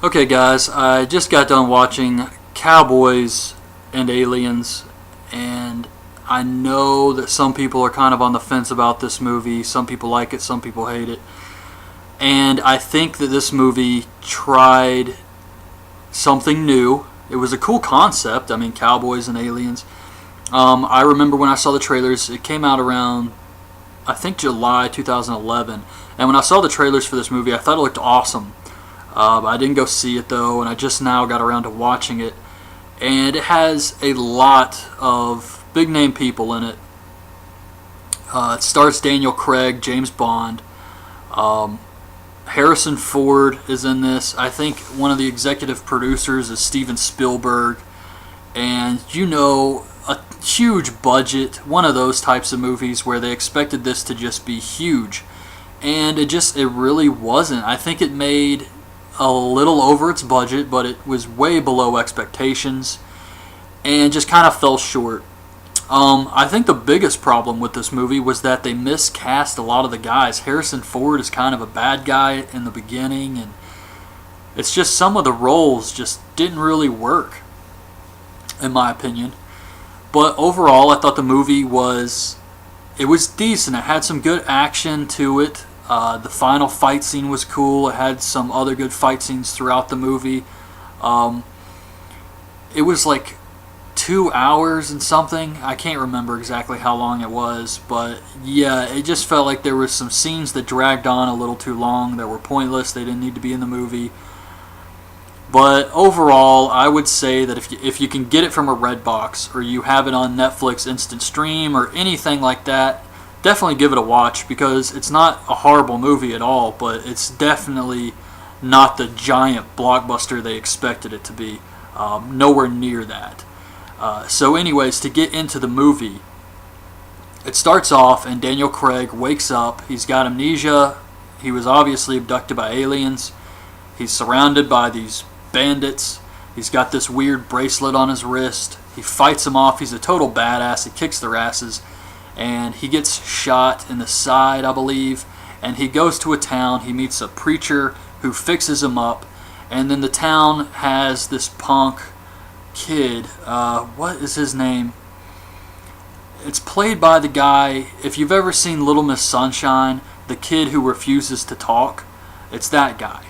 Okay, guys, I just got done watching Cowboys and Aliens, and I know that some people are kind of on the fence about this movie. Some people like it, some people hate it. And I think that this movie tried something new. It was a cool concept. I mean, Cowboys and Aliens. I remember when I saw the trailers, it came out around, I think, July 2011. And when I saw the trailers for this movie, I thought it looked awesome. I didn't go see it though, and I just now got around to watching it. And it has a lot of big name people in it. It stars Daniel Craig, James Bond. Harrison Ford is in this. I think one of the executive producers is Steven Spielberg. And a huge budget, one of those types of movies where they expected this to just be huge. And it really wasn't. I think it made a little over its budget, but it was way below expectations and just kind of fell short. I think the biggest problem with this movie was that they miscast a lot of the guys. Harrison Ford is kind of a bad guy in the beginning, and it's just some of the roles just didn't really work, in my opinion. But overall, I thought the movie was decent. It had some good action to it. The final fight scene was cool. It had some other good fight scenes throughout the movie. It was like 2 hours and something. I can't remember exactly how long it was, but yeah, it just felt like there were some scenes that dragged on a little too long, that were pointless. They didn't need to be in the movie. But overall, I would say that if you can get it from a Redbox, or you have it on Netflix Instant Stream or anything like that, definitely give it a watch, because it's not a horrible movie at all, but it's definitely not the giant blockbuster they expected it to be. Nowhere near that. So anyways, to get into the movie, it starts off and Daniel Craig wakes up. He's got amnesia. He was obviously abducted by aliens. He's surrounded by these bandits. He's got this weird bracelet on his wrist. He fights them off. He's a total badass. He kicks their asses. And he gets shot in the side, I believe. And he goes to a town. He meets a preacher who fixes him up. And then the town has this punk kid. What is his name? It's played by the guy, if you've ever seen Little Miss Sunshine, the kid who refuses to talk. It's that guy.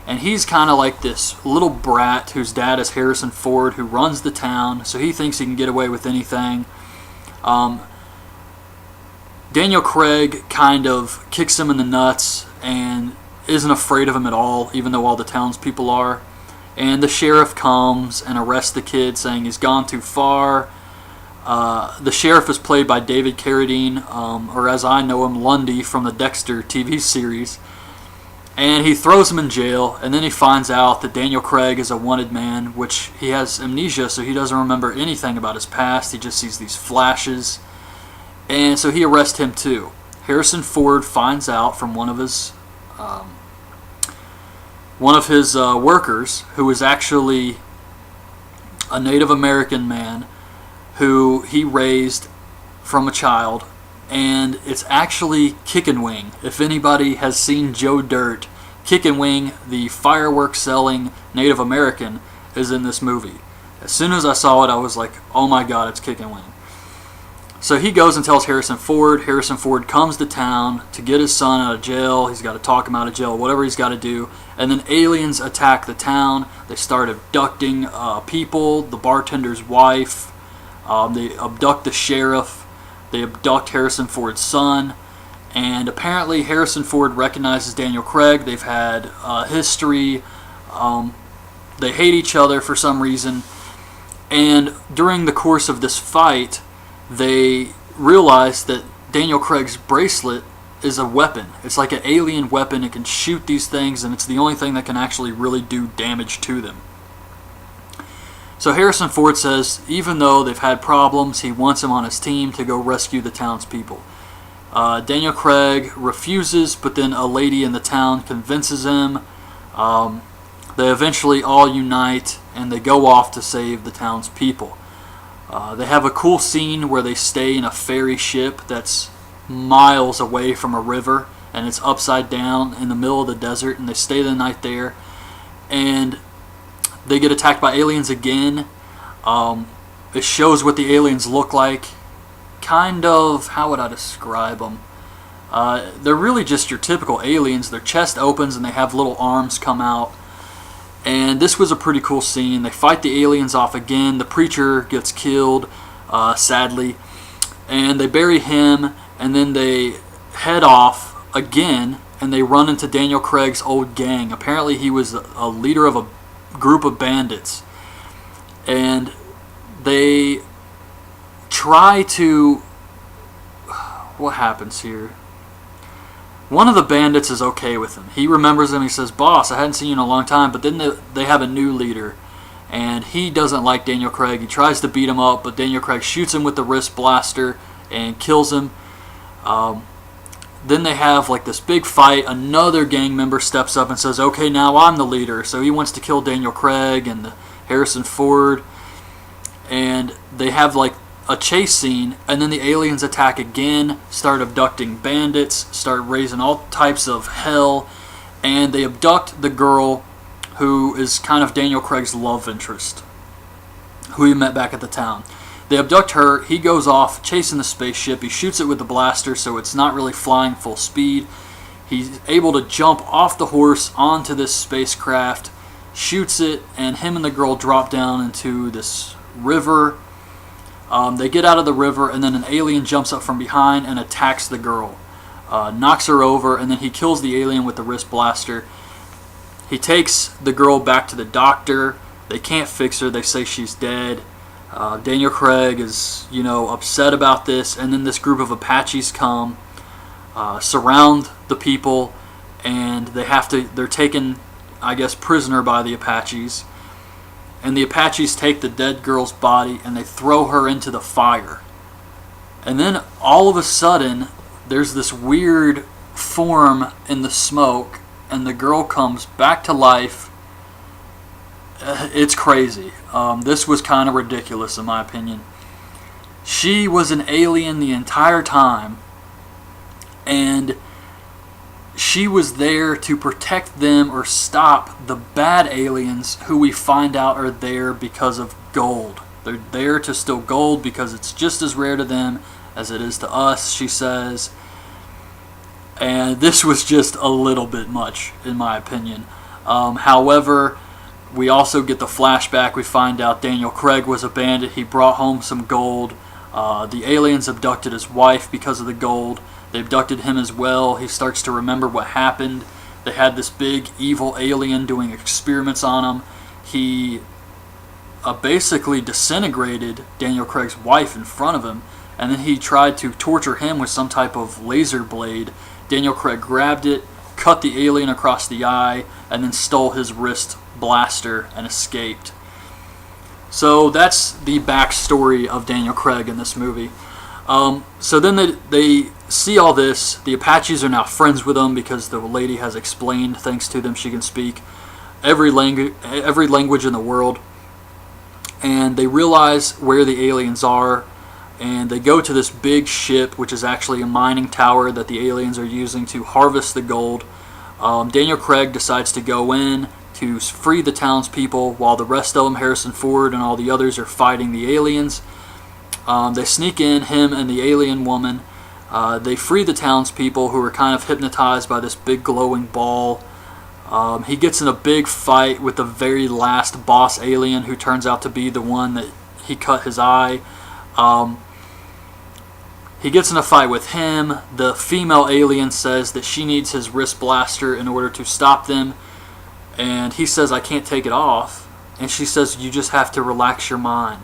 And he's kind of like this little brat whose dad is Harrison Ford, who runs the town, so he thinks he can get away with anything. Daniel Craig kind of kicks him in the nuts and isn't afraid of him at all, even though all the townspeople are. And the sheriff comes and arrests the kid, saying he's gone too far. The sheriff is played by David Carradine, or as I know him, Lundy from the Dexter TV series. And he throws him in jail, and then he finds out that Daniel Craig is a wanted man, which he has amnesia, so he doesn't remember anything about his past. He just sees these flashes. And so he arrests him too. Harrison Ford finds out from one of his workers, who is actually a Native American man who he raised from a child. And it's actually Kickin' Wing. If anybody has seen Joe Dirt, Kickin' Wing, the fireworks-selling Native American, is in this movie. As soon as I saw it, I was like, oh my god, it's Kickin' Wing. So he goes and tells Harrison Ford. Harrison Ford comes to town to get his son out of jail. He's got to talk him out of jail, whatever he's got to do. And then aliens attack the town. They start abducting people, the bartender's wife. They abduct the sheriff. They abduct Harrison Ford's son, and apparently Harrison Ford recognizes Daniel Craig. They've had history. They hate each other for some reason. And during the course of this fight, they realize that Daniel Craig's bracelet is a weapon. It's like an alien weapon. It can shoot these things, and it's the only thing that can actually really do damage to them. So Harrison Ford says, even though they've had problems, he wants him on his team to go rescue the townspeople. Daniel Craig refuses, but then a lady in the town convinces him. They eventually all unite, and they go off to save the townspeople. They have a cool scene where they stay in a ferry ship that's miles away from a river, and it's upside down in the middle of the desert, and they stay the night there. and they get attacked by aliens again. It shows what the aliens look like. Kind of, how would I describe them? They're really just your typical aliens. Their chest opens and they have little arms come out. And this was a pretty cool scene. They fight the aliens off again. The preacher gets killed, sadly. And they bury him, and then they head off again, and they run into Daniel Craig's old gang. Apparently he was a leader of a group of bandits. And they try to... What happens here? One of the bandits is okay with him. He remembers him. He says, "Boss, I hadn't seen you in a long time." But then they have a new leader, and he doesn't like Daniel Craig. He tries to beat him up, but Daniel Craig shoots him with the wrist blaster and kills him. Then they have like this big fight. Another gang member steps up and says, "Okay, now I'm the leader." So he wants to kill Daniel Craig and Harrison Ford. And they have like a chase scene, and then the aliens attack again, start abducting bandits, start raising all types of hell, and they abduct the girl who is kind of Daniel Craig's love interest, who he met back at the town. They abduct her. He goes off chasing the spaceship. He shoots it with the blaster, so it's not really flying full speed. He's able to jump off the horse onto this spacecraft, shoots it, and him and the girl drop down into this river. They get out of the river, and then an alien jumps up from behind and attacks the girl, knocks her over, and then he kills the alien with the wrist blaster. He takes the girl back to the doctor. They can't fix her. They say she's dead. Daniel Craig is, upset about this, and then this group of Apaches come, surround the people, and they're taken, I guess, prisoner by the Apaches. And the Apaches take the dead girl's body and they throw her into the fire. And then all of a sudden, there's this weird form in the smoke, and the girl comes back to life. It's crazy. This was kind of ridiculous in my opinion. She was an alien the entire time, and she was there to protect them or stop the bad aliens who we find out are there because of gold. They're there to steal gold because it's just as rare to them as it is to us, she says. And this was just a little bit much, in my opinion. However, we also get the flashback. We find out Daniel Craig was a bandit. He brought home some gold. The aliens abducted his wife because of the gold. They abducted him as well. He starts to remember what happened. They had this big evil alien doing experiments on him. He basically disintegrated Daniel Craig's wife in front of him, and then he tried to torture him with some type of laser blade. Daniel Craig grabbed it, cut the alien across the eye, and then stole his wrist blaster and escaped. So that's the backstory of Daniel Craig in this movie. So then they see all this. The Apaches are now friends with them because the lady has explained, thanks to them, she can speak every language in the world. And they realize where the aliens are, and they go to this big ship, which is actually a mining tower that the aliens are using to harvest the gold. Daniel Craig decides to go in to free the townspeople, while the rest of them, Harrison Ford and all the others, are fighting the aliens. They sneak in, him and the alien woman. They free the townspeople, who are kind of hypnotized by this big glowing ball. He gets in a big fight with the very last boss alien, who turns out to be the one that he cut his eye. He gets in a fight with him. The female alien says that she needs his wrist blaster in order to stop them. And he says, "I can't take it off." And she says, "You just have to relax your mind."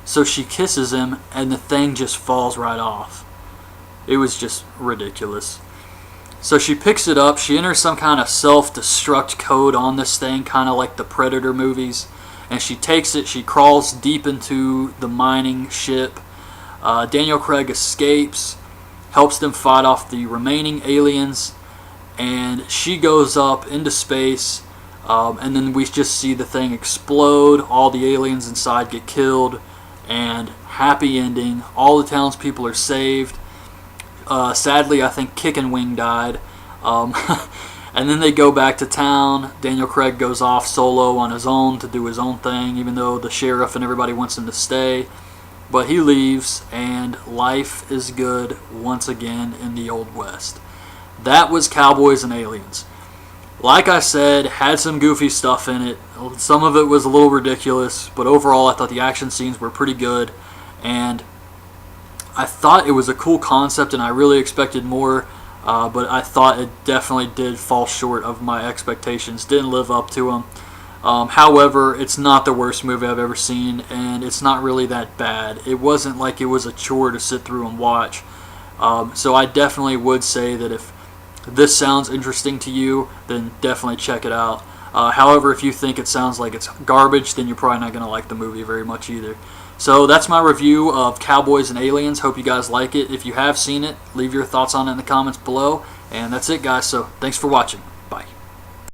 So she kisses him, and the thing just falls right off. It was just ridiculous. So she picks it up. She enters some kind of self-destruct code on this thing, kind of like the Predator movies. And she takes it. She crawls deep into the mining ship. Daniel Craig escapes, helps them fight off the remaining aliens, and she goes up into space. And then we just see the thing explode. All the aliens inside get killed. And happy ending. All the townspeople are saved. Sadly, I think Kick and Wing died. And then they go back to town. Daniel Craig goes off solo on his own to do his own thing, even though the sheriff and everybody wants him to stay. But he leaves, and life is good once again in the Old West. That was Cowboys and Aliens. Like I said, had some goofy stuff in it. Some of it was a little ridiculous, but overall I thought the action scenes were pretty good. And I thought it was a cool concept, and I really expected more. But I thought it definitely did fall short of my expectations. Didn't live up to them. However, it's not the worst movie I've ever seen, and it's not really that bad. It wasn't like it was a chore to sit through and watch. So I definitely would say that if this sounds interesting to you, then definitely check it out. However, if you think it sounds like it's garbage, then you're probably not going to like the movie very much either. So that's my review of Cowboys and Aliens. Hope you guys like it. If you have seen it, leave your thoughts on it in the comments below. And that's it, guys. So thanks for watching.